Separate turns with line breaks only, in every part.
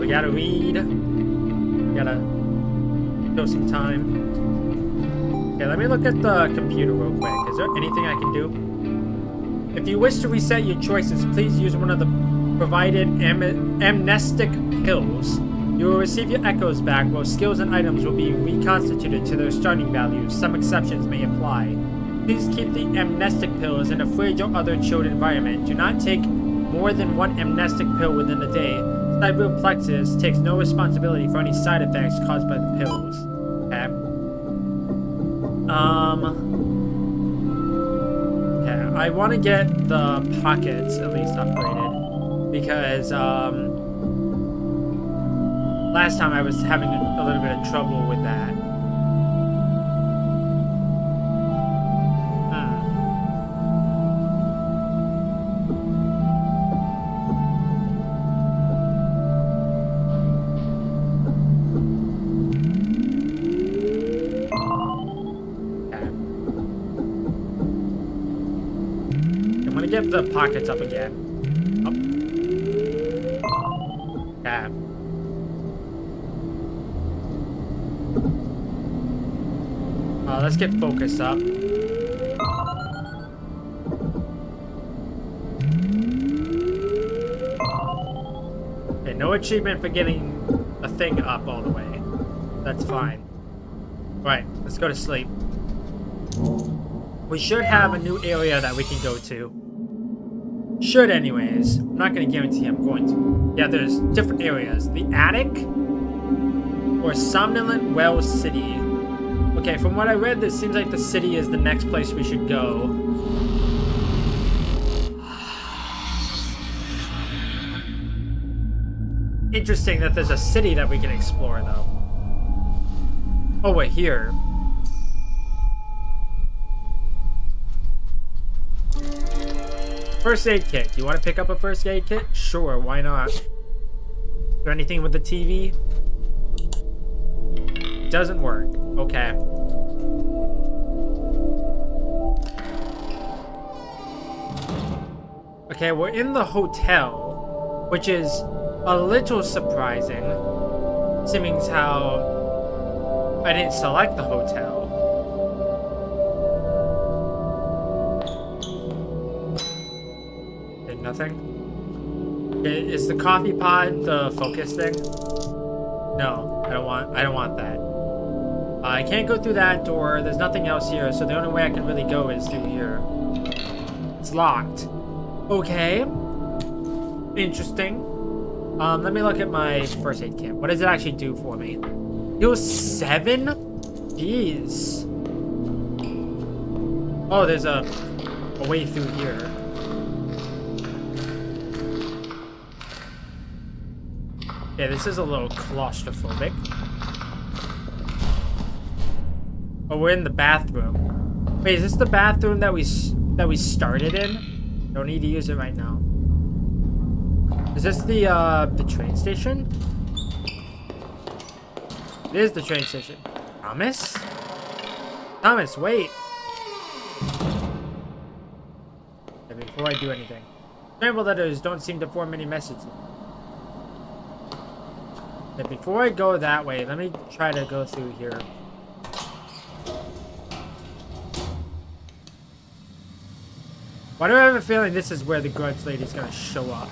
we gotta read. We gotta kill some time. Okay, let me look at the computer real quick. Is there anything I can do? If you wish to reset your choices, please use one of the provided amnestic pills. You will receive your echoes back, while skills and items will be reconstituted to their starting values. Some exceptions may apply. Please keep the amnestic pills in a fridge or other chilled environment. Do not take more than one amnestic pill within a day. Cerebral plexus takes no responsibility for any side effects caused by the pills. Okay. Okay, I want to get the pockets at least upgraded because last time I was having a little bit of trouble with that. Get the pockets up again. Up. Yeah. Let's get focus up. Okay, no achievement for getting a thing up all the way. That's fine. Right, let's go to sleep. We should have a new area that we can go to. Should anyways. I'm not going to guarantee I'm going to. Yeah, there's different areas. The attic or Somnolent Well City. Okay, from what I read, it seems like the city is the next place we should go. Interesting that there's a city that we can explore, though. Oh, wait, here. First aid kit. Do you want to pick up a first aid kit? Sure, why not? Is there anything with the TV? It doesn't work. Okay. Okay, we're in the hotel, which is a little surprising, seeming how I didn't select the hotel. Nothing. Is the coffee pod the focus thing? No, I don't want that. I can't go through that door. There's nothing else here, so the only way I can really go is through here. It's locked. Okay. Interesting. Let me look at my first aid kit. What does it actually do for me? Heal 7? Jeez. Oh, there's a way through here. Yeah, this is a little claustrophobic. Oh, we're in the bathroom. Wait, is this the bathroom that we started in? Don't need to use it right now. Is this the train station? It is the train station. Thomas? Thomas, wait. Yeah, before I do anything. Scramble letters don't seem to form any messages. But before I go that way, let me try to go through here. Why do I have a feeling this is where the grudge lady's gonna show up?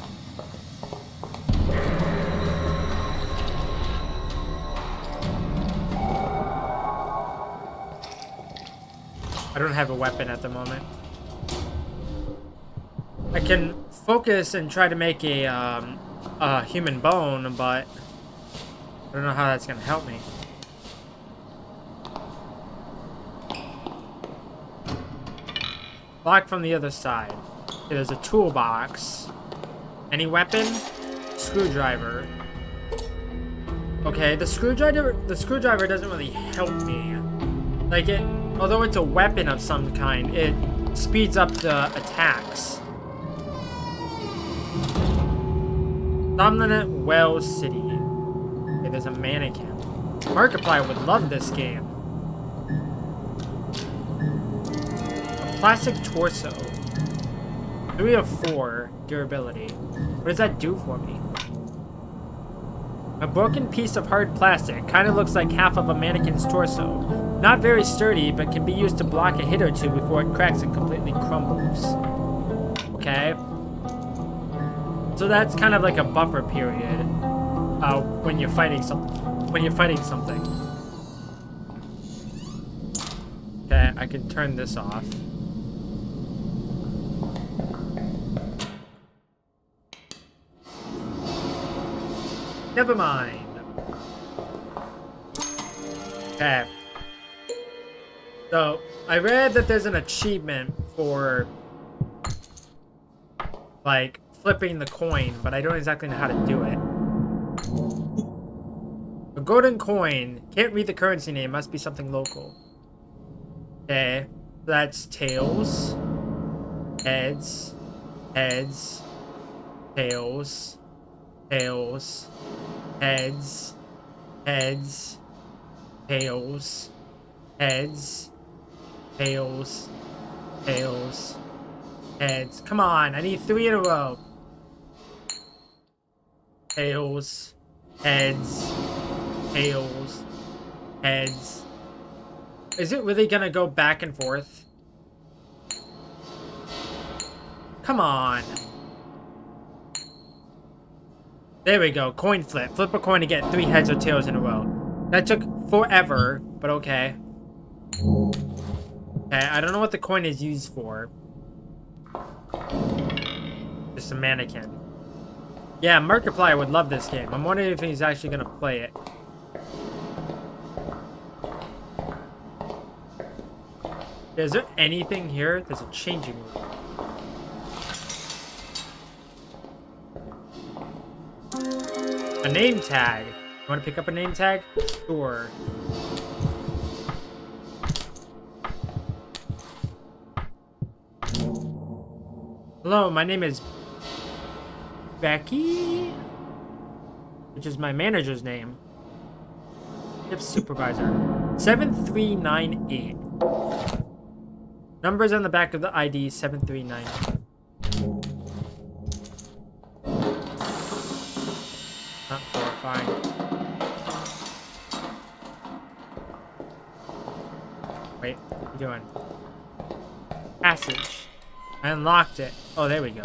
I don't have a weapon at the moment. I can focus and try to make a human bone, but I don't know how that's gonna help me. Locked from the other side. Okay, there's a toolbox. Any weapon? Screwdriver. Okay, the screwdriver doesn't really help me. Like although it's a weapon of some kind, it speeds up the attacks. Somnolent Well City. Okay, there's a mannequin. Markiplier would love this game. A plastic torso. 3 of 4 durability. What does that do for me? A broken piece of hard plastic. Kind of looks like half of a mannequin's torso. Not very sturdy, but can be used to block a hit or two before it cracks and completely crumbles. Okay. So that's kind of like a buffer period. When you're fighting something. Okay, I can turn this off. Never mind. Okay. So, I read that there's an achievement for, like, flipping the coin, but I don't exactly know how to do it. A golden coin. Can't read the currency name. Must be something local. Okay. That's tails. Heads. Heads. Tails. Tails. Heads. Heads. Tails. Heads. Tails. Tails. Heads. Come on. I need 3 in a row. Tails. Heads. Tails. Heads. Is it really gonna go back and forth? Come on. There we go. Coin flip. Flip a coin to get 3 heads or tails in a row. That took forever, but okay. Okay, I don't know what the coin is used for. Just a mannequin. Yeah, Markiplier would love this game. I'm wondering if he's actually gonna play it. Is there anything here? There's a changing room. A name tag. You want to pick up a name tag? Sure. Hello, my name is Becky, which is my manager's name. Shift supervisor. 7398. Numbers on the back of the ID 7398. Not horrifying. Wait, what are you doing? Passage. I unlocked it. Oh, there we go.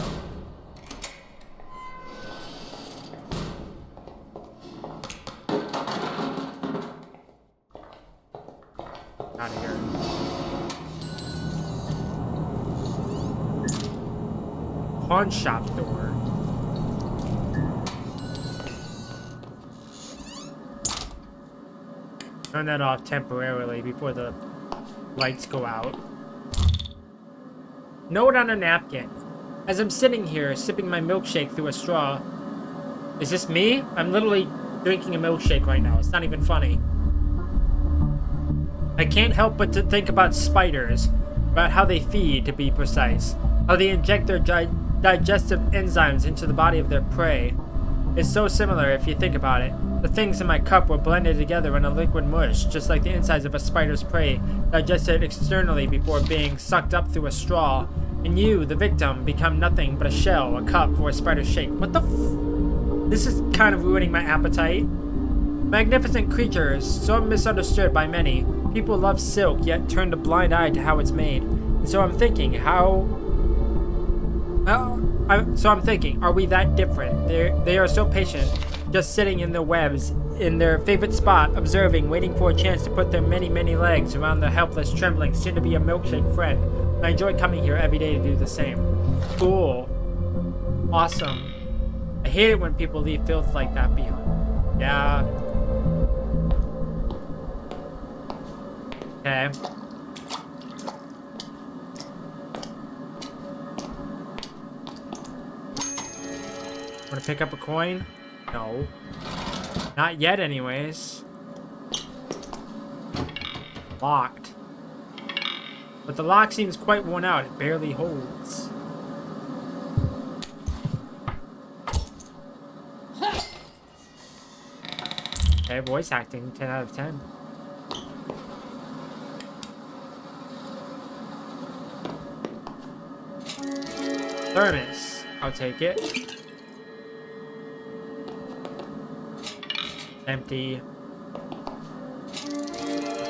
Out of here. Pawn shop door. Turn that off temporarily before the lights go out. Note on a napkin. As I'm sitting here, sipping my milkshake through a straw. Is this me? I'm literally drinking a milkshake right now. It's not even funny. I can't help but to think about spiders. About how they feed, to be precise. How they inject their digestive enzymes into the body of their prey. It's so similar if you think about it. The things in my cup were blended together in a liquid mush, just like the insides of a spider's prey, digested externally before being sucked up through a straw. And you, the victim, become nothing but a shell, a cup for a spider's shake. What the f— This is kind of ruining my appetite. Magnificent creatures, so misunderstood by many. People love silk, yet turn a blind eye to how it's made. And so I'm thinking, are we that different? They are so patient, just sitting in their webs, in their favorite spot, observing, waiting for a chance to put their many, many legs around the helpless, trembling, soon-to-be a milkshake friend. I enjoy coming here every day to do the same. Cool. Awesome. I hate it when people leave filth like that behind. Yeah. Okay. Want to pick up a coin? No. Not yet, anyways. Locked. But the lock seems quite worn out. It barely holds. Okay, voice acting. 10 out of 10. Thermos. I'll take it. Empty.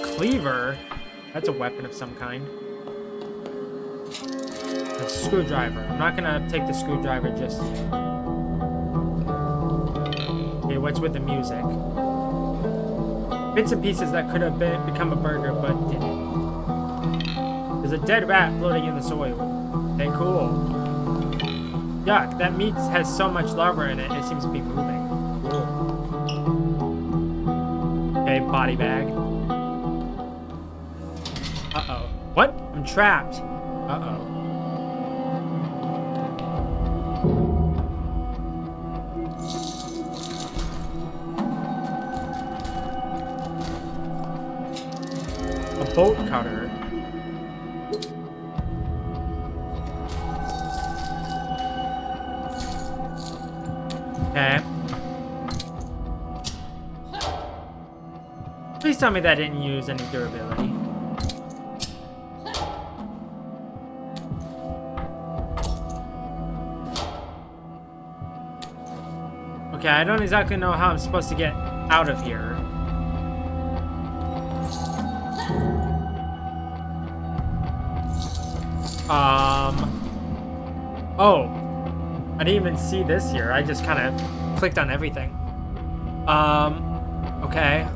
Cleaver? That's a weapon of some kind. A screwdriver. I'm not gonna take the screwdriver just yet. Okay, what's with the music? Bits and pieces that could have become a burger, but didn't. There's a dead rat floating in the soil. Okay, cool. Yuck, that meat has so much lava in it, it seems to be moving. Cool. Okay, body bag. Uh-oh. What? I'm trapped. Uh-oh. A bolt cutter. Okay. Please tell me that didn't use any durability. Okay, I don't exactly know how I'm supposed to get out of here. Oh. I didn't even see this here. I just kind of clicked on everything. Okay.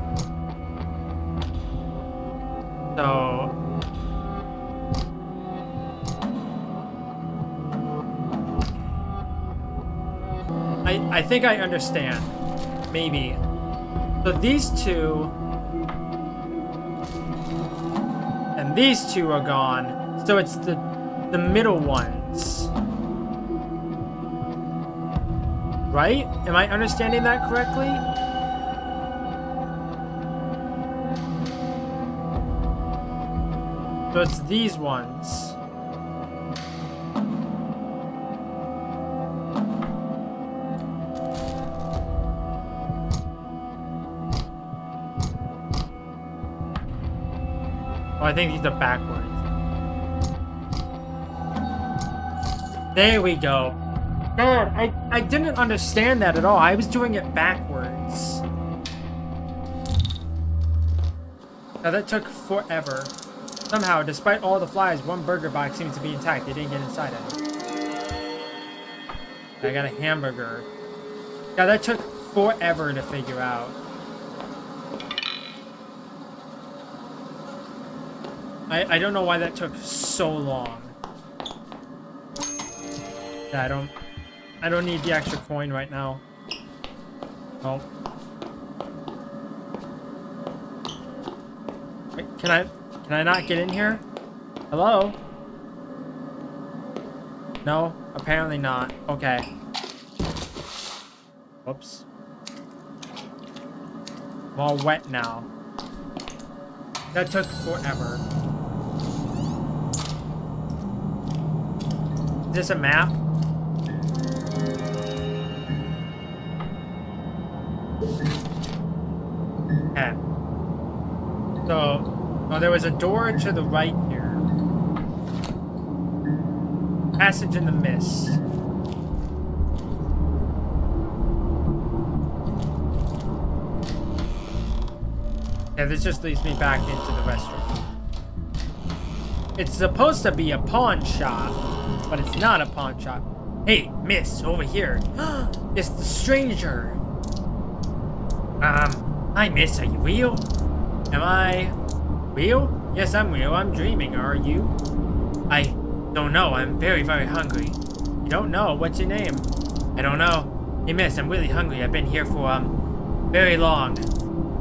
So... I think I understand. Maybe. So these two... and these two are gone. So it's the middle ones. Right? Am I understanding that correctly? So it's these ones. Oh, I think these are backwards. There we go. God, I didn't understand that at all. I was doing it backwards. Now that took forever. Somehow, despite all the flies, one burger box seems to be intact. They didn't get inside of it. I got a hamburger. Yeah, that took forever to figure out. I don't know why that took so long. Yeah, I don't need the extra coin right now. Oh. Wait, can I not get in here? Hello? No, apparently not. Okay. Whoops. I'm all wet now. That took forever. Is this a map? Okay. So, oh, there was a door to the right here. Passage in the mist. Yeah, this just leads me back into the restaurant. It's supposed to be a pawn shop, but it's not a pawn shop. Hey, miss, over here. It's the stranger. Hi, miss, are you real? Am I real? Yes, I'm real. I'm dreaming. Are you? I don't know. I'm very, very hungry. You don't know? What's your name? I don't know. Hey, miss, I'm really hungry. I've been here for, very long.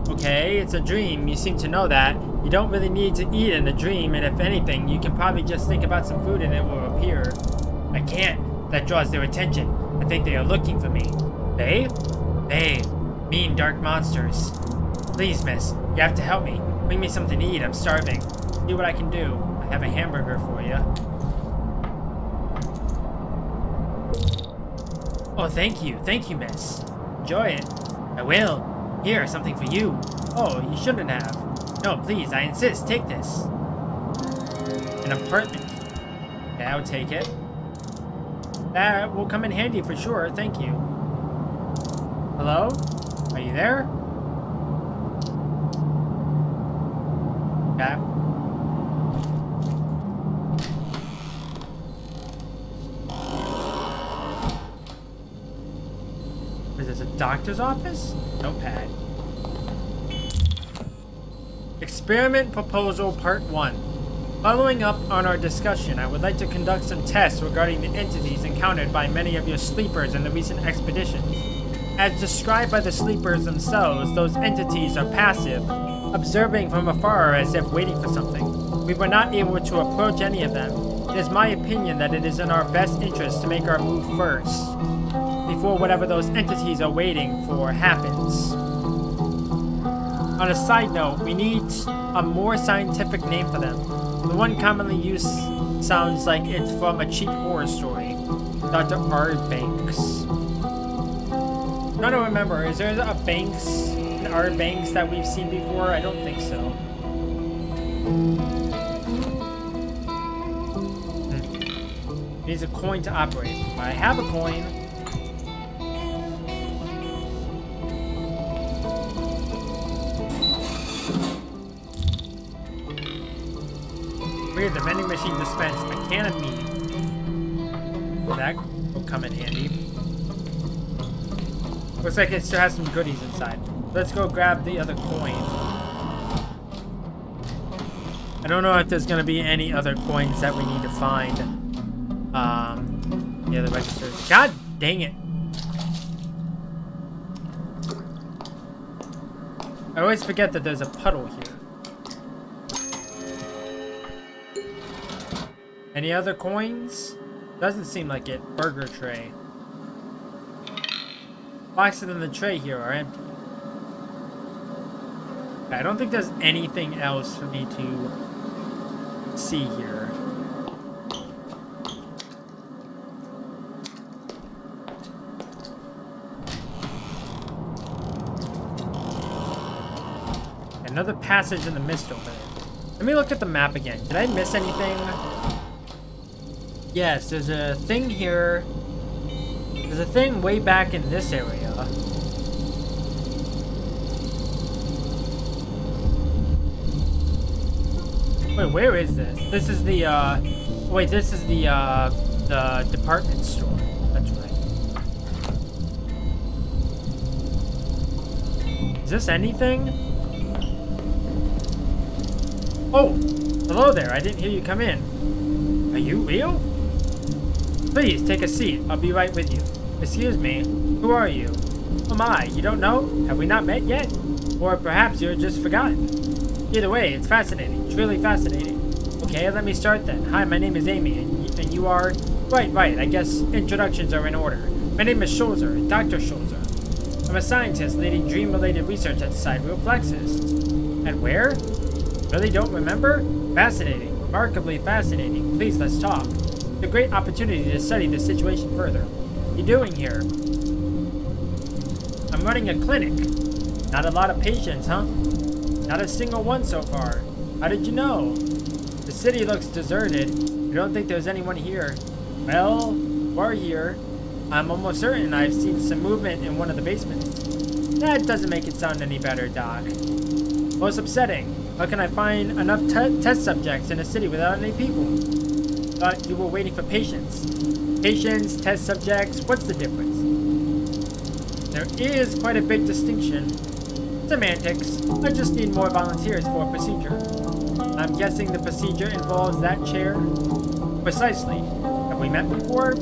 Okay, it's a dream. You seem to know that. You don't really need to eat in a dream, and if anything, you can probably just think about some food and it will appear. I can't. That draws their attention. I think they are looking for me. They? They. Mean, dark monsters. Please, miss, you have to help me. Bring me something to eat. I'm starving. See what I can do. I have a hamburger for you. Oh, thank you. Thank you, miss. Enjoy it. I will. Here, something for you. Oh, you shouldn't have. No, please, I insist. Take this. An apartment. Okay, I'll take it. That will come in handy for sure. Thank you. Hello? Are you there? Is this a doctor's office? Notepad. Experiment Proposal Part 1. Following up on our discussion, I would like to conduct some tests regarding the entities encountered by many of your sleepers in the recent expeditions. As described by the sleepers themselves, those entities are passive, observing from afar as if waiting for something. We were not able to approach any of them. It is my opinion that it is in our best interest to make our move first, before whatever those entities are waiting for happens. On a side note, we need a more scientific name for them. The one commonly used sounds like it's from a cheap horror story. Dr. R. Banks. I don't remember, is there a Banks, an R. Banks that we've seen before? I don't think so. Needs a coin to operate. I have a coin. Weird, the vending machine dispensed a can of meat. That will come in handy. Looks like it still has some goodies inside. Let's go grab the other coin. I don't know if there's going to be any other coins that we need to find. The other registers. God dang it. I always forget that there's a puddle here. Any other coins? Doesn't seem like it. Burger tray. Boxes in the tray here are empty. I don't think there's anything else for me to see here. Another passage in the mist over there. Let me look at the map again. Did I miss anything? Yes, there's a thing here. There's a thing way back in this area. Wait, where is this? This is the, wait, this is the department store. That's right. Is this anything? Oh, hello there. I didn't hear you come in. Are you real? Please, take a seat. I'll be right with you. Excuse me. Who are you? Oh my, you don't know? Have we not met yet? Or perhaps you're just forgotten. Either way, it's fascinating. Truly fascinating. Okay, let me start then. Hi, my name is Amy, and you are... Right, I guess introductions are in order. My name is Scholzer, Dr. Scholzer. I'm a scientist leading dream-related research at Sidereal Plexus. And where? Really don't remember? Fascinating. Remarkably fascinating. Please, let's talk. It's a great opportunity to study the situation further. What are you doing here? I'm running a clinic. Not a lot of patients, huh? Not a single one so far. How did you know? The city looks deserted. I don't think there's anyone here. Well, we're here. I'm almost certain I've seen some movement in one of the basements. That doesn't make it sound any better, Doc. Most upsetting. How can I find enough test subjects in a city without any people? Thought you were waiting for patients. Patients, test subjects, what's the difference? There is quite a big distinction. Semantics. I just need more volunteers for a procedure. I'm guessing the procedure involves that chair? Precisely. Have we met before?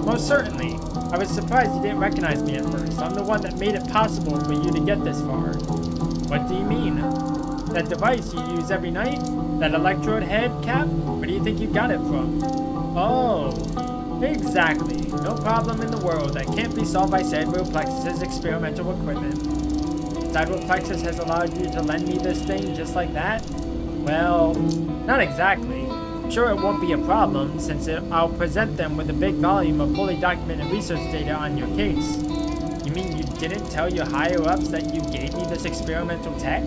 Most certainly. I was surprised you didn't recognize me at first. I'm the one that made it possible for you to get this far. What do you mean? That device you use every night? That electrode head cap? Where do you think you got it from? Oh, exactly. No problem in the world that can't be solved by Sidereal Plexus' experimental equipment. Sidereal Plexus has allowed you to lend me this thing just like that? Well, not exactly. I'm sure it won't be a problem, since I'll present them with a big volume of fully documented research data on your case. You mean you didn't tell your higher-ups that you gave me this experimental tech?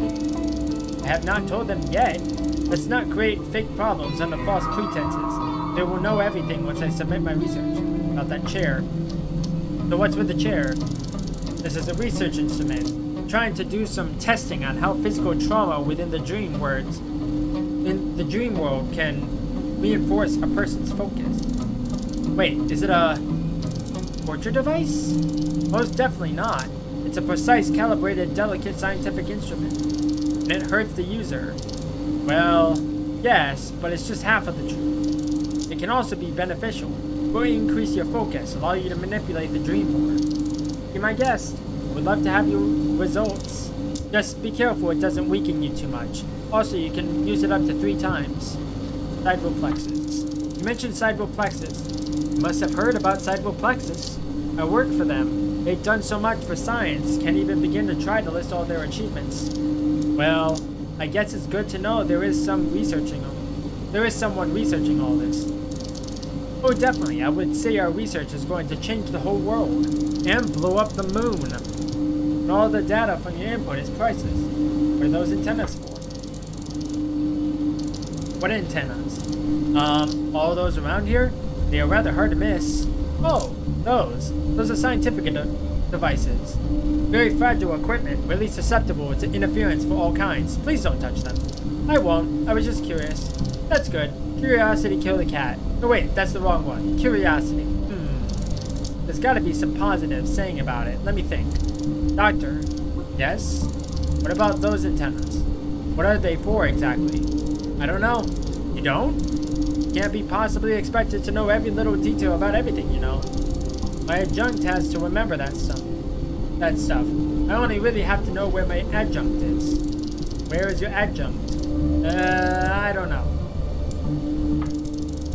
I have not told them yet. Let's not create fake problems under false pretenses. They will know everything once I submit my research. About that chair. So what's with the chair? This is a research instrument. I'm trying to do some testing on how physical trauma within the dream world can reinforce a person's focus. Wait, is it a torture device? Most definitely not. It's a precise, calibrated, delicate scientific instrument. And it hurts the user. Well, yes, but it's just half of the truth. It can also be beneficial. It will increase your focus, allow you to manipulate the dream more. Be my guest. Would love to have your results. Just be careful it doesn't weaken you too much. Also, you can use it up to 3 times. Sideville plexus. You mentioned Sideville plexus. You must have heard about Sideville plexus. I work for them. They've done so much for science, can't even begin to try to list all their achievements. Well, I guess it's good to know there is someone researching all this. Oh, definitely. I would say our research is going to change the whole world and blow up the moon. And all the data from your input is priceless. What are those antennas for? What antennas? All those around here? They are rather hard to miss. Oh, those. Those are scientific devices. Very fragile equipment, really susceptible to interference for all kinds. Please don't touch them. I won't. I was just curious. That's good. Curiosity killed the cat. Oh wait, that's the wrong one. Curiosity. There's gotta be some positive saying about it. Let me think. Doctor. Yes? What about those antennas? What are they for exactly? I don't know. You don't? Can't be possibly expected to know every little detail about everything, you know. My adjunct has to remember that stuff. I only really have to know where my adjunct is. Where is your adjunct? I don't know.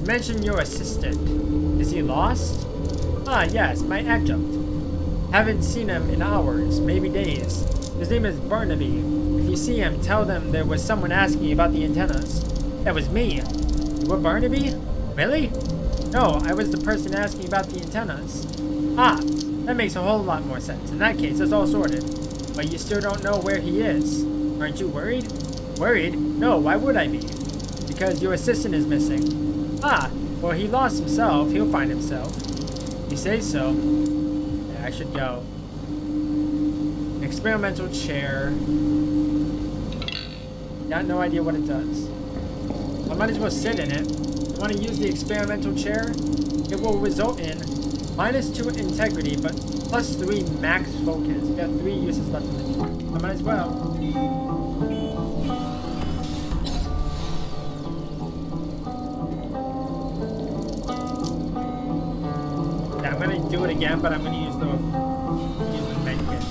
You mentioned your assistant. Is he lost? Ah, yes, my adjunct. Haven't seen him in hours, maybe days. His name is Barnaby. If you see him, tell them there was someone asking about the antennas. That was me. You were Barnaby? Really? No, I was the person asking about the antennas. Ah, that makes a whole lot more sense. In that case, it's all sorted. But you still don't know where he is. Aren't you worried? Worried? No, why would I be? Because your assistant is missing. Ah, well, he lost himself. He'll find himself. You say so. Yeah, I should go. Experimental chair. Got no idea what it does. I might as well sit in it. I want to use the experimental chair. It will result in -2 integrity, but +3 max focus. You got 3 uses left in the chair. I might as well. Yeah, I'm gonna do it again, but I'm gonna use the med kit.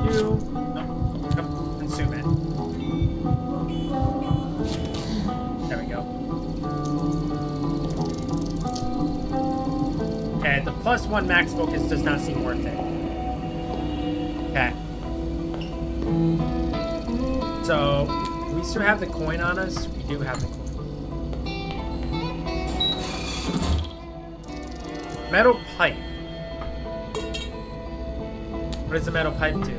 You. No, consume it. There we go. Okay, the +1 max focus does not seem worth it. Okay. So, do we still have the coin on us? We do have the coin. Metal pipe. What does the metal pipe do?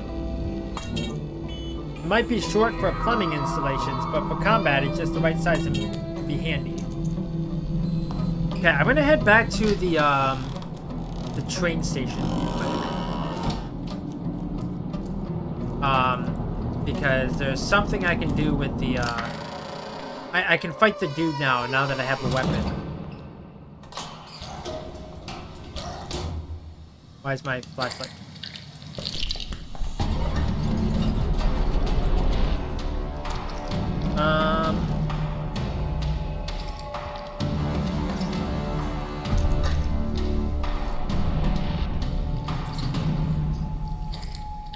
It might be short for plumbing installations, but for combat, it's just the right size to be handy. Okay, I'm gonna head back to the train station real quick. Because there's something I can do with the, I can fight the dude now that I have a weapon. Why is my flashlight?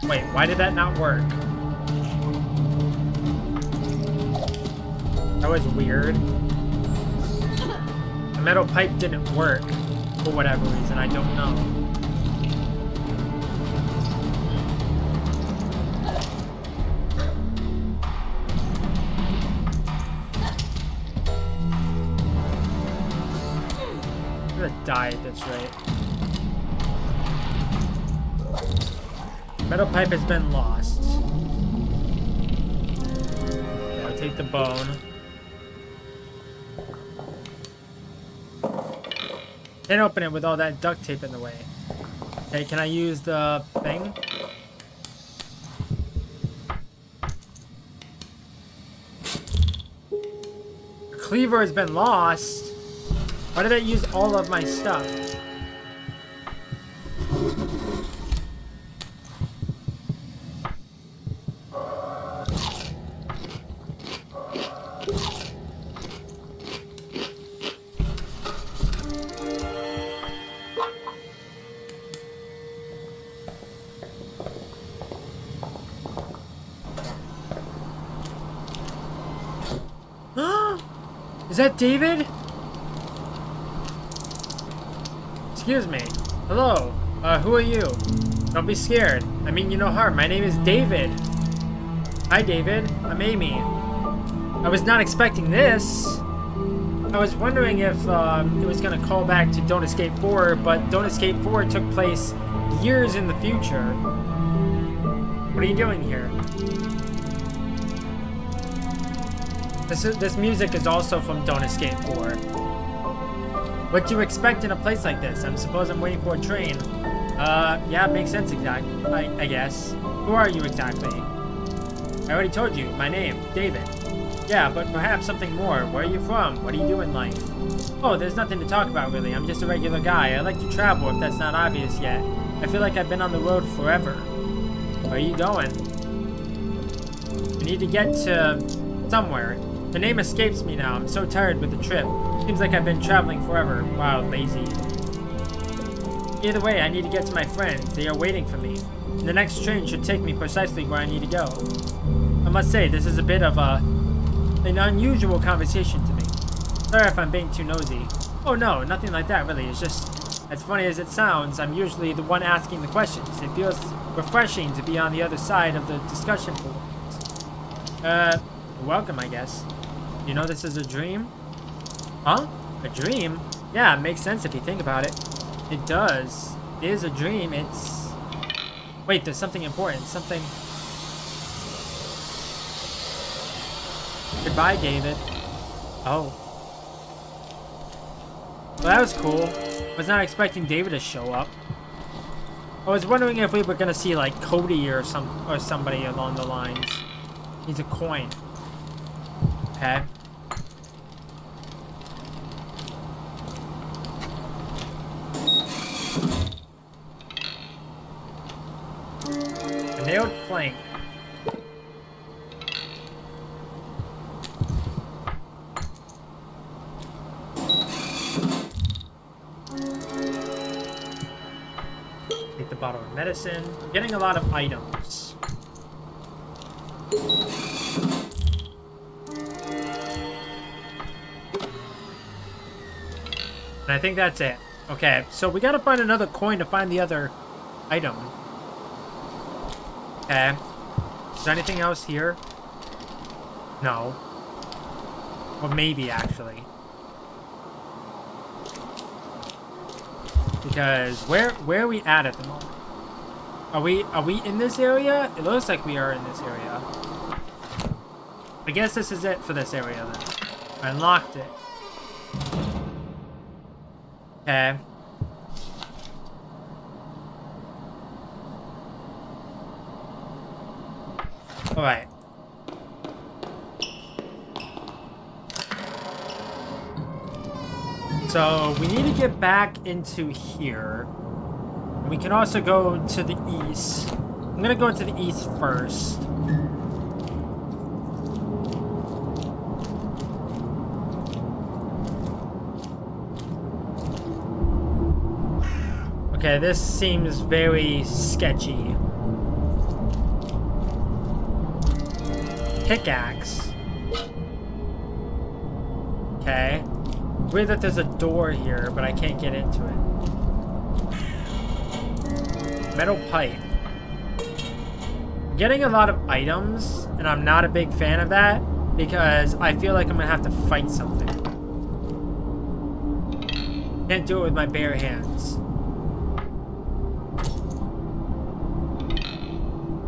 Wait, why did that not work? That was weird. The metal pipe didn't work for whatever reason, I don't know. I'm gonna die at this rate. Metal pipe has been lost. Okay, I'll take the bone. Can't open it with all that duct tape in the way. Okay, can I use the thing? cleaver has been lost. Why did I use all of my stuff? Is that David? Excuse me. Hello. Who are you? Don't be scared. I mean you no harm. My name is David. Hi, David. I'm Amy. I was not expecting this. I was wondering if it was going to call back to Don't Escape 4, but Don't Escape 4 took place years in the future. What are you doing here? This music is also from Don't Escape 4. What do you expect in a place like this? I suppose I'm waiting for a train. Yeah, it makes sense exactly. I guess. Who are you exactly? I already told you. My name, David. Yeah, but perhaps something more. Where are you from? What do you do in life? Oh, there's nothing to talk about really. I'm just a regular guy. I like to travel if that's not obvious yet. I feel like I've been on the road forever. Where are you going? You need to get to somewhere. The name escapes me now. I'm so tired with the trip. Seems like I've been traveling forever. Wow, lazy. Either way, I need to get to my friends. They are waiting for me. And the next train should take me precisely where I need to go. I must say, this is a bit of an unusual conversation to me. Sorry if I'm being too nosy. Oh no, nothing like that really. It's just, as funny as it sounds, I'm usually the one asking the questions. It feels refreshing to be on the other side of the discussion forums. Welcome, I guess. You know this is a dream? Huh? A dream? Yeah, it makes sense if you think about it. It does. It is a dream. It's... Wait, there's something important. Something... Goodbye, David. Oh. Well, that was cool. I was not expecting David to show up. I was wondering if we were gonna see, like, Cody or somebody along the lines. He's a coin. Okay. A nailed plank. Take the bottle of medicine. I'm getting a lot of items. And I think that's it. Okay, so we gotta find another coin to find the other item. Okay. Is there anything else here? No. Well, maybe, actually. Because where are we at the moment? Are we in this area? It looks like we are in this area. I guess this is it for this area then. I unlocked it. Okay. Alright. So, we need to get back into here. We can also go to the east. I'm gonna go to the east first. Okay, this seems very sketchy. Pickaxe. Okay. Weird that there's a door here, but I can't get into it. Metal pipe. I'm getting a lot of items, and I'm not a big fan of that, because I feel like I'm gonna have to fight something. Can't do it with my bare hands.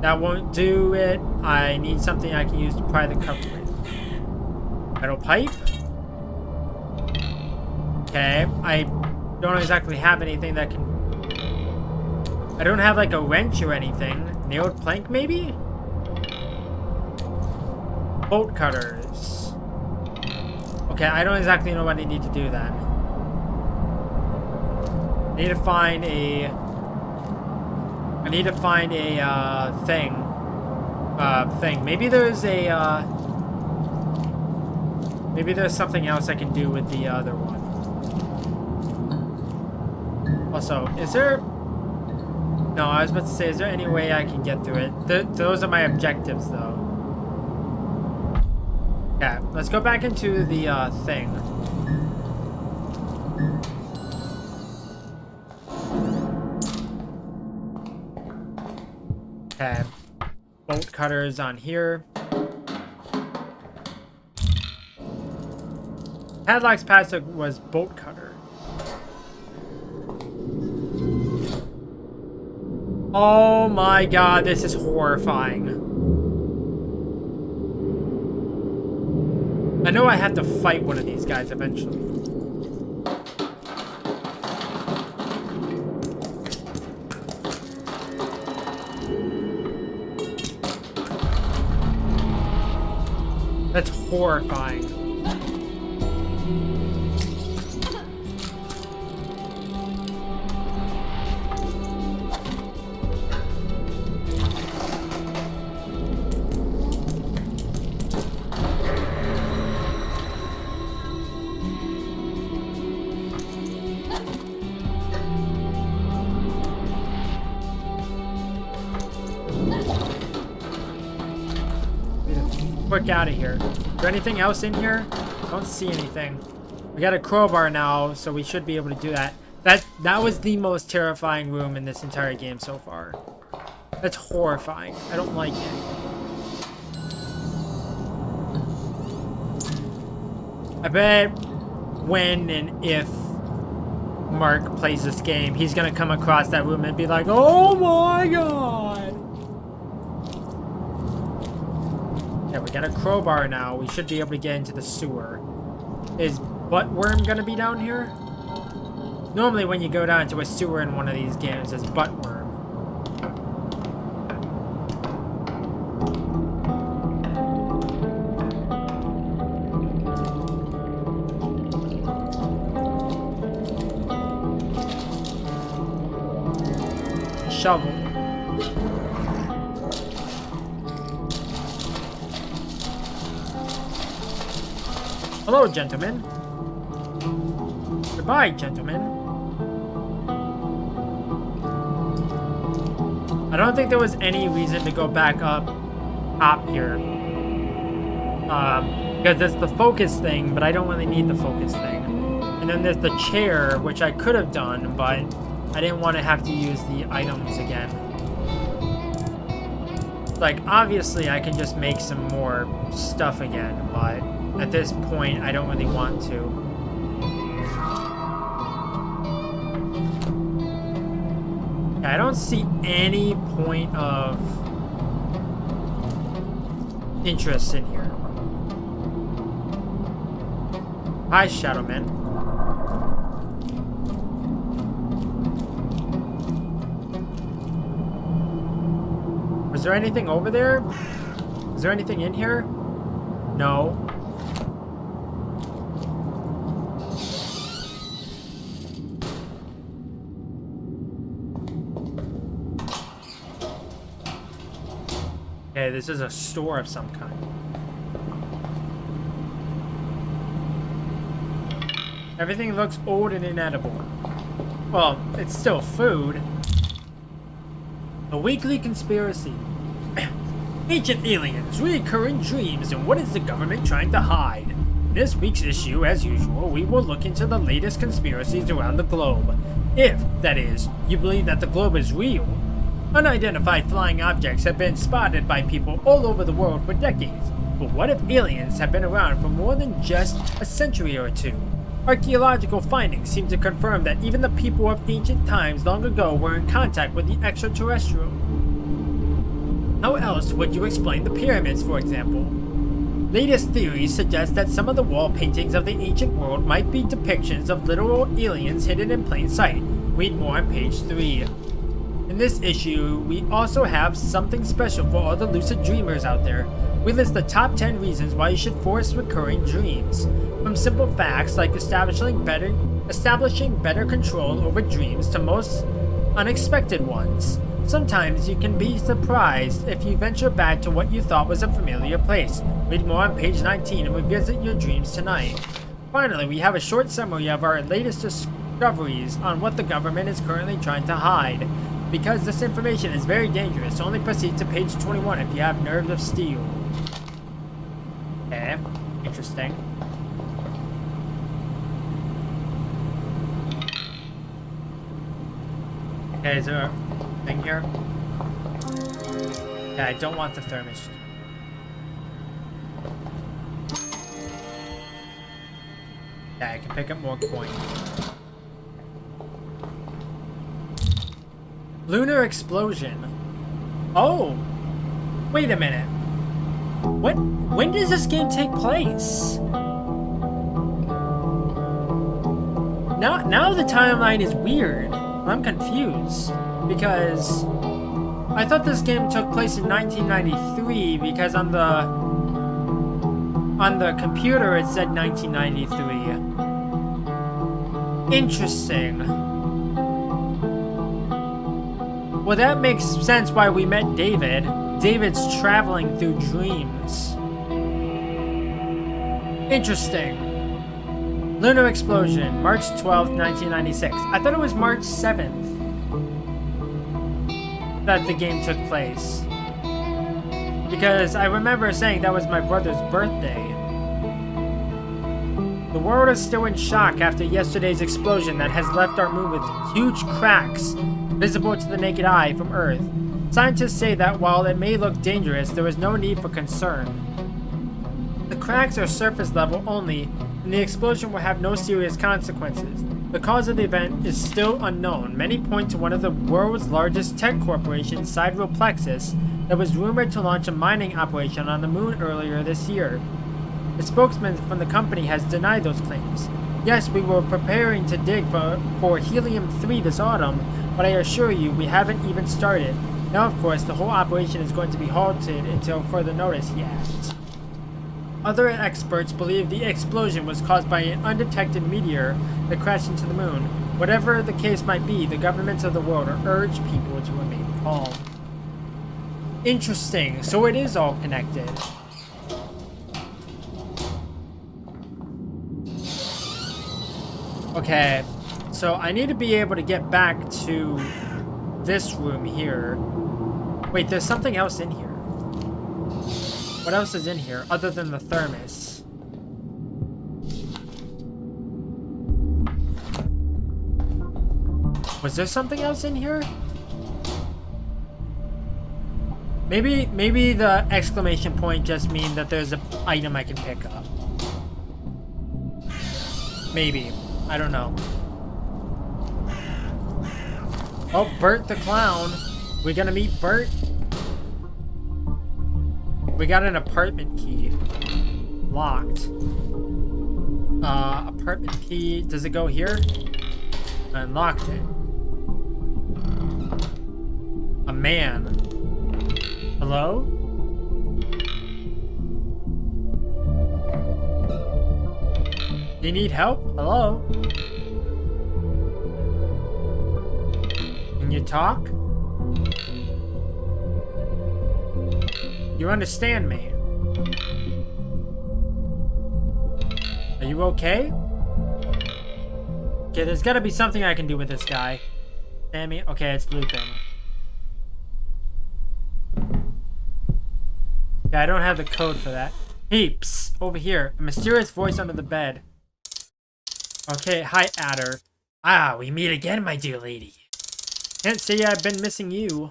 That won't do it. I need something I can use to pry the cover with. Metal pipe. Okay, I don't exactly have anything that can... I don't have like a wrench or anything. Nailed plank maybe? Bolt cutters. Okay, I don't exactly know what I need to do then. I need to find a thing. Maybe there's something else I can do with the other one. Also, is there... No, I was about to say, is there any way I can get through it? Those are my objectives, though. Yeah, let's go back into the thing. Okay. Bolt cutters on here. Padlock's password was bolt cutter. Oh my god, this is horrifying. I know I have to fight one of these guys eventually. That's horrifying. Quick out of here. Is there anything else in here? Don't see anything. We got a crowbar now, so we should be able to do that. That was the most terrifying room in this entire game so far. That's horrifying. I don't like it. I bet when and if Mark plays this game, he's gonna come across that room and be like, oh my god! Yeah, we got a crowbar now. We should be able to get into the sewer. Is Buttworm gonna be down here? Normally when you go down to a sewer in one of these games, it's Buttworm. Shovel. Hello, gentlemen. Goodbye, gentlemen. I don't think there was any reason to go back up here. Because there's the focus thing, but I don't really need the focus thing. And then there's the chair, which I could have done, but I didn't want to have to use the items again. Like, obviously I can just make some more stuff again, but at this point I don't really want to. I don't see any point of interest in here. Hi, Shadowman. Was there anything over there? Is there anything in here? No. Okay, this is a store of some kind. Everything looks old and inedible. Well, it's still food. A weekly conspiracy. Ancient aliens, recurring dreams, and what is the government trying to hide? In this week's issue, as usual, we will look into the latest conspiracies around the globe. If, that is, you believe that the globe is real. Unidentified flying objects have been spotted by people all over the world for decades. But what if aliens have been around for more than just a century or two? Archaeological findings seem to confirm that even the people of ancient times long ago were in contact with the extraterrestrial. How else would you explain the pyramids, for example? Latest theories suggest that some of the wall paintings of the ancient world might be depictions of literal aliens hidden in plain sight. Read more on page 3. In this issue, we also have something special for all the lucid dreamers out there. We list the top 10 reasons why you should force recurring dreams. From simple facts like establishing better control over dreams to most unexpected ones. Sometimes you can be surprised if you venture back to what you thought was a familiar place. Read more on page 19 and revisit your dreams tonight. Finally, we have a short summary of our latest discoveries on what the government is currently trying to hide. Because this information is very dangerous, only proceed to page 21 if you have nerves of steel. Okay, interesting. Okay, is there a thing here? Yeah, I don't want the thermos. Yeah, I can pick up more coins. Lunar explosion. Oh! Wait a minute. When does this game take place? Now the timeline is weird. I'm confused. Because I thought this game took place in 1993 because on the computer it said 1993. Interesting. Well, that makes sense why we met David. David's traveling through dreams. Interesting. Lunar explosion, March 12th, 1996. I thought it was March 7th that the game took place. Because I remember saying that was my brother's birthday. The world is still in shock after yesterday's explosion that has left our moon with huge cracks visible to the naked eye from Earth. Scientists say that while it may look dangerous, there is no need for concern. The cracks are surface level only, and the explosion will have no serious consequences. The cause of the event is still unknown. Many point to one of the world's largest tech corporations, Sidereal Plexus, that was rumored to launch a mining operation on the moon earlier this year. The spokesman from the company has denied those claims. Yes, we were preparing to dig for helium-3 this autumn, but I assure you, we haven't even started. Now, of course, the whole operation is going to be halted until further notice yet. Other experts believe the explosion was caused by an undetected meteor that crashed into the moon. Whatever the case might be, the governments of the world urge people to remain calm. Interesting. So it is all connected. Okay. So I need to be able to get back to this room here. Wait, there's something else in here. What else is in here other than the thermos? Was there something else in here? Maybe the exclamation point just means that there's an item I can pick up. Maybe. I don't know. Oh, Bert the clown. We gonna meet Bert? We got an apartment key. Locked. Apartment key. Does it go here? Unlocked it. A man. Hello? You need help? Hello? Can you talk? You understand me? Are you okay? Okay, there's gotta be something I can do with this guy. Sammy? Okay, it's looping. Yeah, I don't have the code for that. Heaps! Over here. A mysterious voice under the bed. Okay, hi, Adder. Ah, we meet again, my dear lady. Can't say I've been missing you.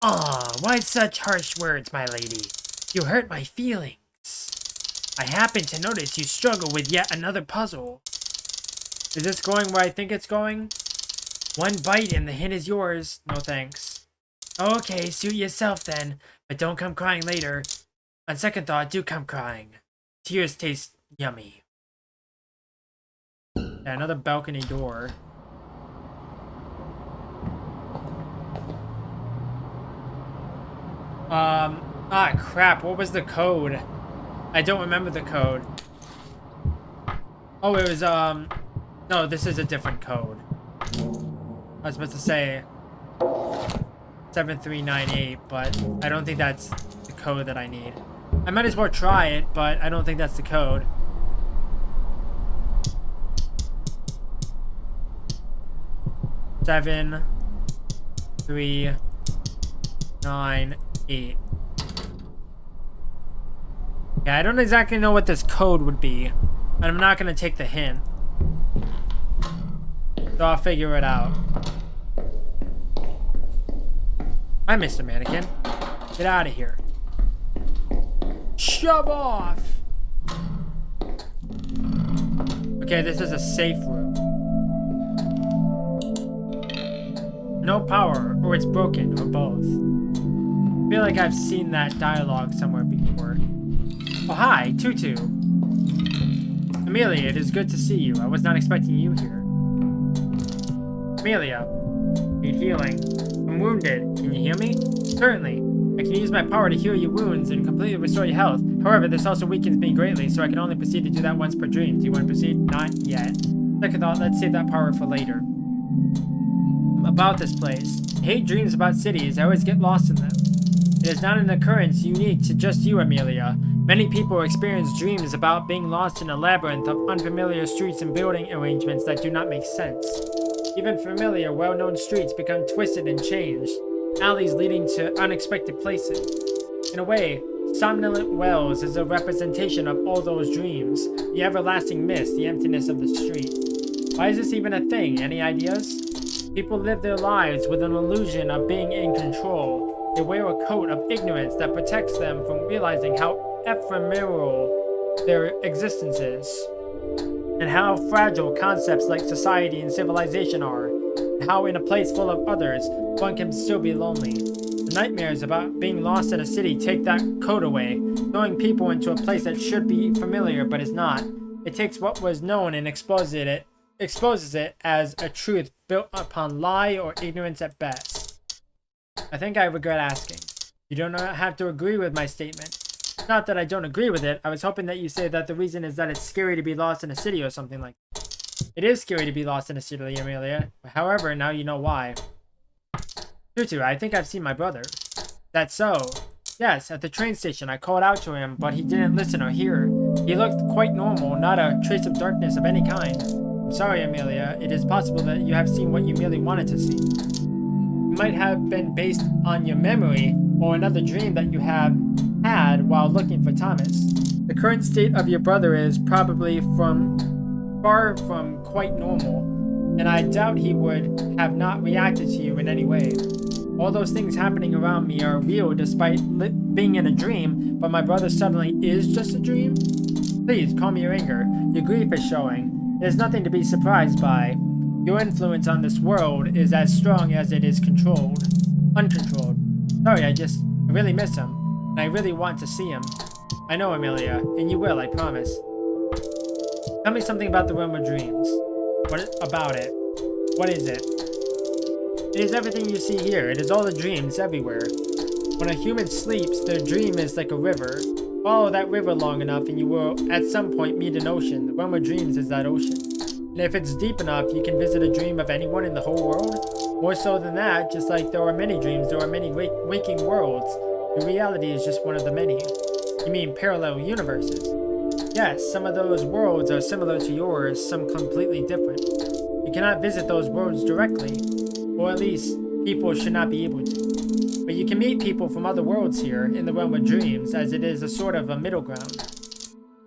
Aw, why such harsh words, my lady? You hurt my feelings. I happen to notice you struggle with yet another puzzle. Is this going where I think it's going? One bite and the hint is yours. No thanks. Okay, suit yourself then, but don't come crying later. On second thought, do come crying. Tears taste yummy. Yeah, another balcony door. Ah, crap. What was the code? I don't remember the code. Oh, it was, no, this is a different code. I was supposed to say 7398, but I don't think that's the code that I need. I might as well try it, but I don't think that's the code. 7398. Yeah, I don't exactly know what this code would be, and I'm not gonna take the hint. So I'll figure it out. Hi, Mr. Mannequin. Get out of here. Shove off! Okay, this is a safe room. No power, or it's broken, or both. I feel like I've seen that dialogue somewhere before. Oh, hi, Tutu. Amelia, it is good to see you. I was not expecting you here. Amelia, need healing. I'm wounded. Can you heal me? Certainly. I can use my power to heal your wounds and completely restore your health. However, this also weakens me greatly, so I can only proceed to do that once per dream. Do you want to proceed? Not yet. Second thought, let's save that power for later. About this place. I hate dreams about cities. I always get lost in them. It is not an occurrence unique to just you, Amelia. Many people experience dreams about being lost in a labyrinth of unfamiliar streets and building arrangements that do not make sense. Even familiar, well-known streets become twisted and changed, alleys leading to unexpected places. In a way, Somnolent Wells is a representation of all those dreams, the everlasting mist, the emptiness of the street. Why is this even a thing? Any ideas? People live their lives with an illusion of being in control. They wear a coat of ignorance that protects them from realizing how ephemeral their existence is, and how fragile concepts like society and civilization are, and how in a place full of others, one can still be lonely. The nightmares about being lost in a city take that coat away, throwing people into a place that should be familiar but is not. It takes what was known and exposes it as a truth built upon lie or ignorance at best. I think I regret asking. You do not have to agree with my statement. Not that I don't agree with it. I was hoping that you say that the reason is that it's scary to be lost in a city or something like that. It is scary to be lost in a city, Amelia. However, now you know why. Tutu, I think I've seen my brother. That's so. Yes, at the train station I called out to him, but he didn't listen or hear. He looked quite normal, not a trace of darkness of any kind. I'm sorry, Amelia. It is possible that you have seen what you merely wanted to see. It might have been based on your memory or another dream that you have had while looking for Thomas. The current state of your brother is probably far from quite normal, and I doubt he would have not reacted to you in any way. All those things happening around me are real despite being in a dream, but my brother suddenly is just a dream? Please, calm your anger. Your grief is showing. There's nothing to be surprised by. Your influence on this world is as strong as it is uncontrolled. Sorry, I really miss him, and I really want to see him. I know, Amelia, and you will, I promise. Tell me something about the realm of dreams. What about it? What is it? It is everything you see here. It is all the dreams everywhere. When a human sleeps, their dream is like a river. Follow that river long enough and you will at some point meet an ocean. The realm of dreams is that ocean. And if it's deep enough, you can visit a dream of anyone in the whole world. More so than that, just like there are many dreams, there are many waking worlds. The reality is just one of the many. You mean parallel universes? Yes, some of those worlds are similar to yours, some completely different. You cannot visit those worlds directly, or at least people should not be able to. But you can meet people from other worlds here in the realm of dreams, as it is a sort of a middle ground.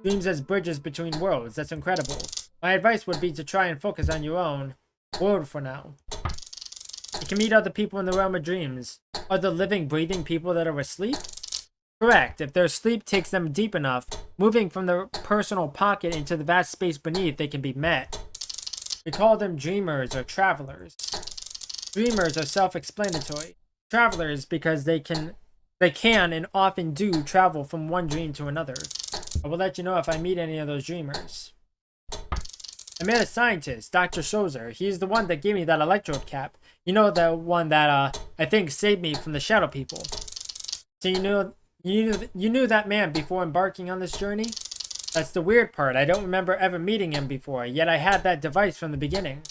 Dreams as bridges between worlds, that's incredible. My advice would be to try and focus on your own world for now. You can meet other people in the realm of dreams. Other living, breathing people that are asleep? Correct. If their sleep takes them deep enough, moving from their personal pocket into the vast space beneath, they can be met. We call them dreamers or travelers. Dreamers are self-explanatory. Travelers because they can and often do travel from one dream to another. I will let you know if I meet any of those dreamers. I met a scientist, Dr. Shozer. He's the one that gave me that electrode cap. You know, the one that, I think saved me from the shadow people. So you know You knew that man before embarking on this journey? That's the weird part. I don't remember ever meeting him before, yet I had that device from the beginning.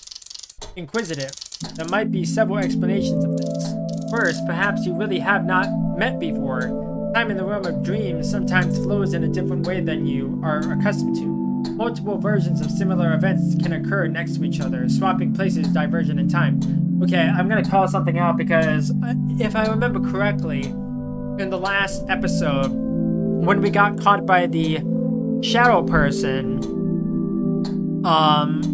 Inquisitive. There might be several explanations of this. First, perhaps you really have not met before. Time in the realm of dreams sometimes flows in a different way than you are accustomed to. Multiple versions of similar events can occur next to each other, swapping places, diversion in time. Okay, I'm gonna call something out because if I remember correctly, in the last episode, when we got caught by the shadow person,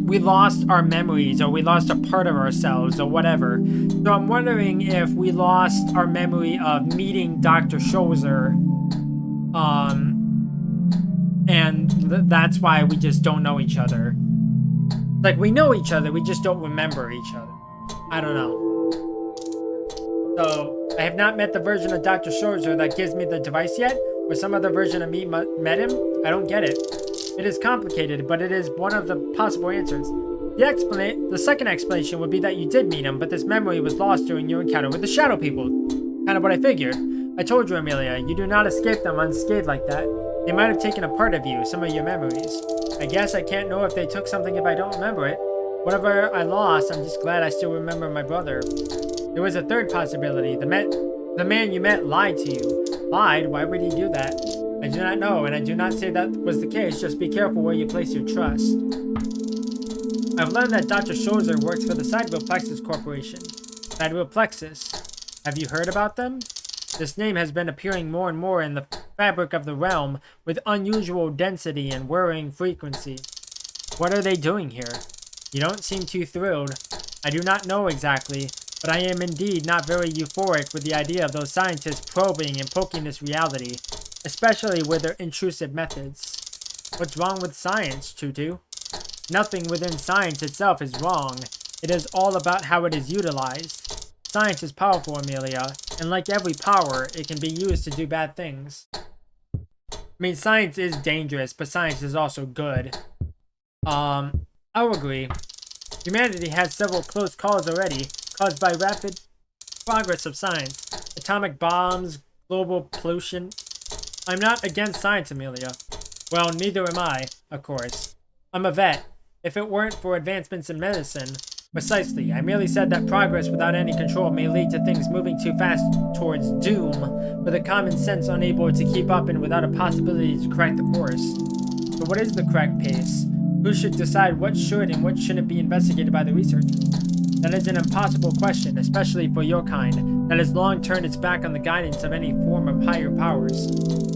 we lost our memories, or we lost a part of ourselves, or whatever. So I'm wondering if we lost our memory of meeting Dr. Scholzer, and that's why we just don't know each other. Like, we know each other, we just don't remember each other. I don't know. So, I have not met the version of Dr. Scholzer that gives me the device yet, or some other version of me met him. I don't get it. It is complicated, but it is one of the possible answers. The second explanation would be that you did meet him, but this memory was lost during your encounter with the Shadow People. Kind of what I figured. I told you, Amelia, you do not escape them unscathed like that. They might have taken a part of you, some of your memories. I guess I can't know if they took something if I don't remember it. Whatever I lost, I'm just glad I still remember my brother. There was a third possibility. The man you met lied to you. Lied? Why would he do that? I do not know, and I do not say that was the case. Just be careful where you place your trust. I've learned that Dr. Scholzer works for the Sidereal Plexus Corporation. Sidereal Plexus. Have you heard about them? This name has been appearing more and more in the fabric of the realm with unusual density and worrying frequency. What are they doing here? You don't seem too thrilled. I do not know exactly, but I am indeed not very euphoric with the idea of those scientists probing and poking this reality, especially with their intrusive methods. What's wrong with science, Tutu? Nothing within science itself is wrong. It is all about how it is utilized. Science is powerful, Amelia, and like every power, it can be used to do bad things. I mean, science is dangerous, but science is also good. I'll agree. Humanity has several close calls already, caused by rapid progress of science. Atomic bombs, global pollution. I'm not against science, Amelia. Well, neither am I, of course. I'm a vet. If it weren't for advancements in medicine... Precisely. I merely said that progress without any control may lead to things moving too fast towards doom, with a common sense unable to keep up and without a possibility to correct the course. So what is the correct pace? Who should decide what should and what shouldn't be investigated by the researchers? That is an impossible question, especially for your kind, that has long turned its back on the guidance of any form of higher powers.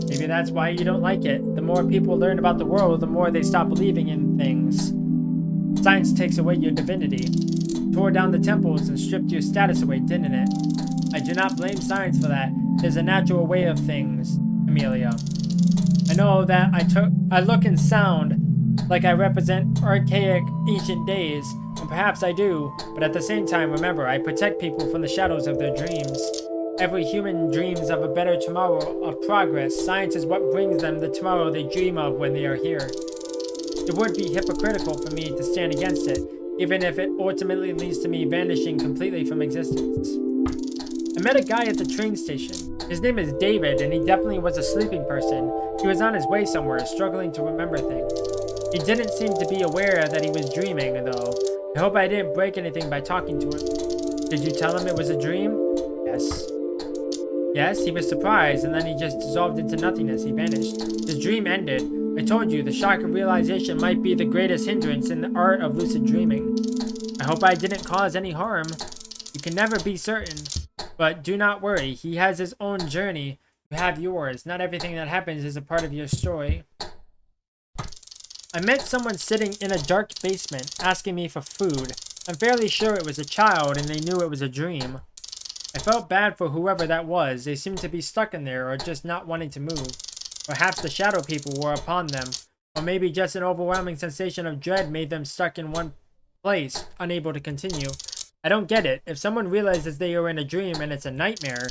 Maybe that's why you don't like it. The more people learn about the world, the more they stop believing in things. Science takes away your divinity. Tore down the temples and stripped your status away, didn't it? I do not blame science for that. It is a natural way of things, Amelia. I know that I look and sound like I represent archaic, ancient days, and perhaps I do, but at the same time, remember, I protect people from the shadows of their dreams. Every human dreams of a better tomorrow, of progress. Science is what brings them the tomorrow they dream of when they are here. It would be hypocritical for me to stand against it, even if it ultimately leads to me vanishing completely from existence. I met a guy at the train station. His name is David, and he definitely was a sleeping person. He was on his way somewhere, struggling to remember things. He didn't seem to be aware that he was dreaming, though. I hope I didn't break anything by talking to him. Did you tell him it was a dream? Yes. Yes, he was surprised, and then he just dissolved into nothingness. He vanished. His dream ended. I told you, the shock of realization might be the greatest hindrance in the art of lucid dreaming. I hope I didn't cause any harm. You can never be certain. But do not worry, he has his own journey. You have yours. Not everything that happens is a part of your story. I met someone sitting in a dark basement, asking me for food. I'm fairly sure it was a child, and they knew it was a dream. I felt bad for whoever that was. They seemed to be stuck in there, or just not wanting to move. Perhaps the shadow people were upon them, or maybe just an overwhelming sensation of dread made them stuck in one place, unable to continue. I don't get it. If someone realizes they are in a dream and it's a nightmare,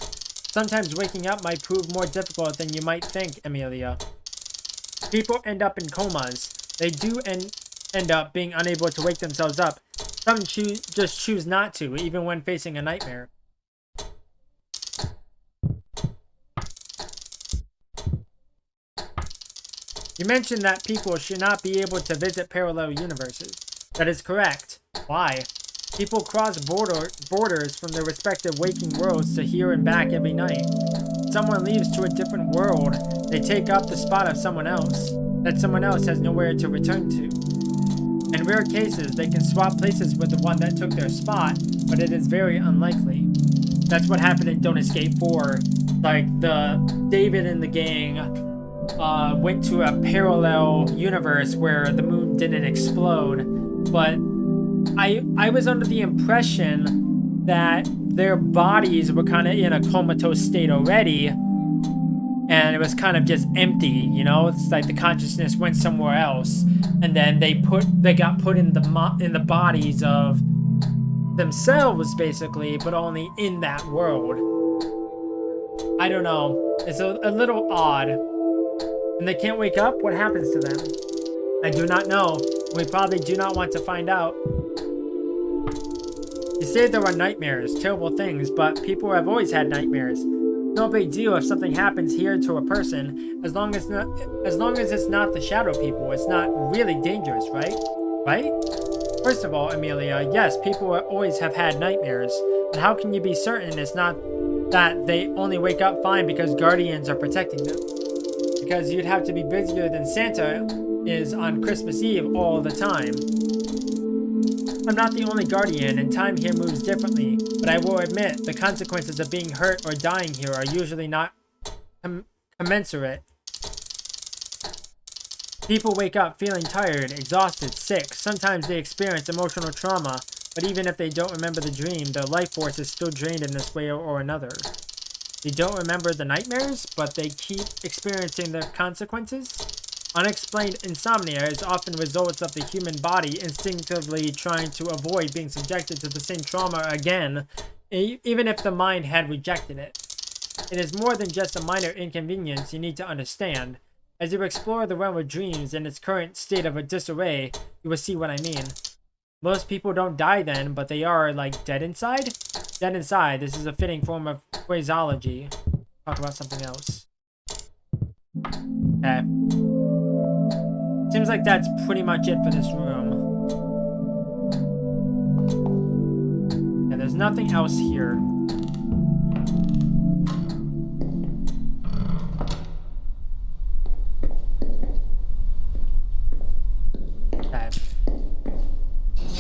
sometimes waking up might prove more difficult than you might think, Amelia. People end up in comas. They do end up being unable to wake themselves up. Some just choose not to, even when facing a nightmare. You mentioned that people should not be able to visit parallel universes. That is correct. Why? People cross borders from their respective waking worlds to here and back every night. Someone leaves to a different world, they take up the spot of someone else, that someone else has nowhere to return to. In rare cases, they can swap places with the one that took their spot, but it is very unlikely. That's what happened in Don't Escape 4. Like, David and the gang went to a parallel universe where the moon didn't explode, but I was under the impression that their bodies were kind of in a comatose state already, and it was kind of just empty, you know? It's like the consciousness went somewhere else, and then they got put in the bodies of themselves, basically, but only in that world. I don't know. It's a little odd. And they can't wake up? What happens to them? I do not know. We probably do not want to find out. You say there are nightmares, terrible things, but people have always had nightmares. No big deal if something happens here to a person, as long as it's not the shadow people. It's not really dangerous, right? Right? First of all, Amelia, yes, people always have had nightmares, but how can you be certain it's not that they only wake up fine because guardians are protecting them? Because you'd have to be busier than Santa is on Christmas Eve all the time. I'm not the only guardian, and time here moves differently, but I will admit the consequences of being hurt or dying here are usually not commensurate. People wake up feeling tired, exhausted, sick. Sometimes they experience emotional trauma, but even if they don't remember the dream, their life force is still drained in this way or another. They don't remember the nightmares, but they keep experiencing the consequences? Unexplained insomnia is often results of the human body instinctively trying to avoid being subjected to the same trauma again, even if the mind had rejected it. It is more than just a minor inconvenience you need to understand. As you explore the realm of dreams in its current state of a disarray, you will see what I mean. Most people don't die then, but they are, like, dead inside? Dead inside. This is a fitting form of phraseology. Talk about something else. Okay. Seems like that's pretty much it for this room. Yeah, there's nothing else here.